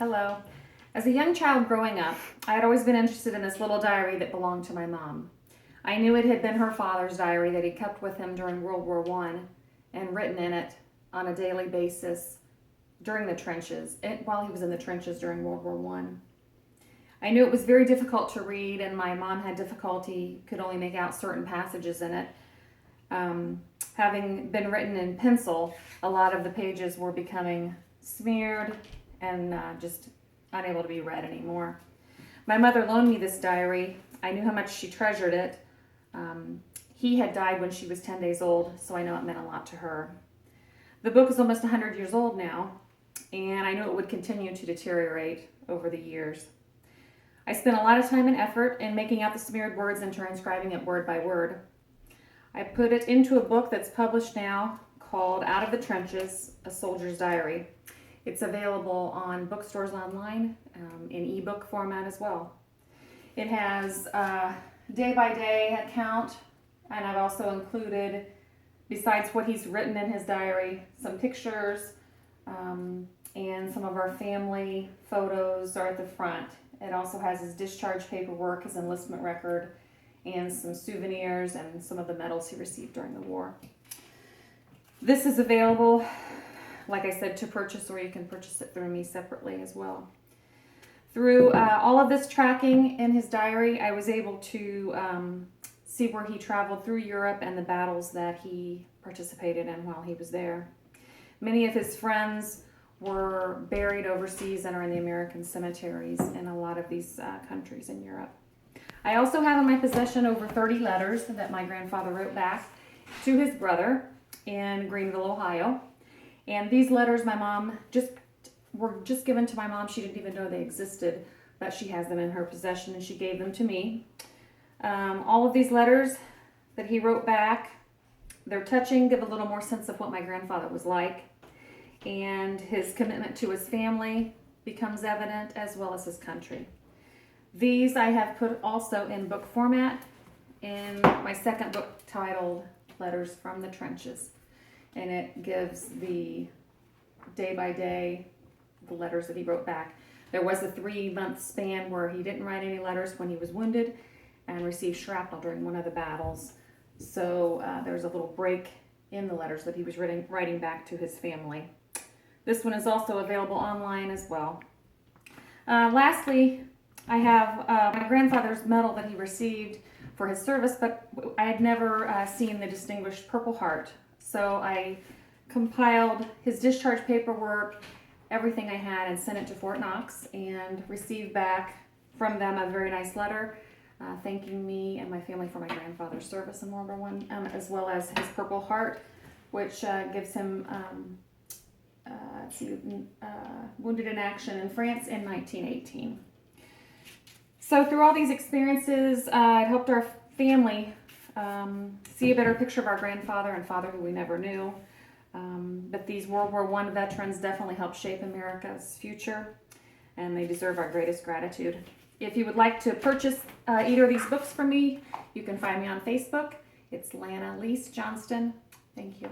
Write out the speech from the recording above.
Hello. As a young child growing up, I had always been interested in this little diary that belonged to my mom. I knew it had been her father's diary that he kept with him during World War I and written in it on a daily basis during the trenches, while he was in the trenches during World War I knew it was very difficult to read, and my mom had difficulty, could only make out certain passages in it. Having been written in pencil, a lot of the pages were becoming smeared and just unable to be read anymore. My mother loaned me this diary. I knew how much she treasured it. He had died when she was 10 days old, so I know it meant a lot to her. The book is almost 100 years old now, and I knew it would continue to deteriorate over the years. I spent a lot of time and effort in making out the smeared words and transcribing it word by word. I put it into a book that's published now called Out of the Trenches, A Soldier's Diary. It's available on bookstores online, in ebook format as well. It has a day-by-day account, and I've also included, besides what he's written in his diary, some pictures, and some of our family photos are at the front. It also has his discharge paperwork, his enlistment record, and some souvenirs and some of the medals he received during the war. This is available, like I said, to purchase, or you can purchase it through me separately as well. Through all of this tracking in his diary, I was able to see where he traveled through Europe and the battles that he participated in while he was there. Many of his friends were buried overseas and are in the American cemeteries in a lot of these countries in Europe. I also have in my possession over 30 letters that my grandfather wrote back to his brother in Greenville, Ohio. And these letters my mom were just given to my mom. She didn't even know they existed, but she has them in her possession and she gave them to me. All of these letters that he wrote back, they're touching, give a little more sense of what my grandfather was like. And his commitment to his family becomes evident, as well as his country. These I have put also in book format in my second book titled Letters from the Trenches. And it gives the day by day, the letters that he wrote back. There was a 3-month span where he didn't write any letters when he was wounded and received shrapnel during one of the battles. So there was a little break in the letters that he was writing back to his family. This one is also available online as well. Lastly, I have my grandfather's medal that he received for his service, but I had never seen the Distinguished Purple Heart. So I compiled his discharge paperwork, everything I had, and sent it to Fort Knox and received back from them a very nice letter thanking me and my family for my grandfather's service in World War I, as well as his Purple Heart, which gives him wounded in action in France in 1918. So through all these experiences, it helped our family see a better picture of our grandfather and father who we never knew. But these World War I veterans definitely helped shape America's future, and they deserve our greatest gratitude. If you would like to purchase either of these books from me, you can find me on Facebook. It's Lana Lease-Johnston. Thank you.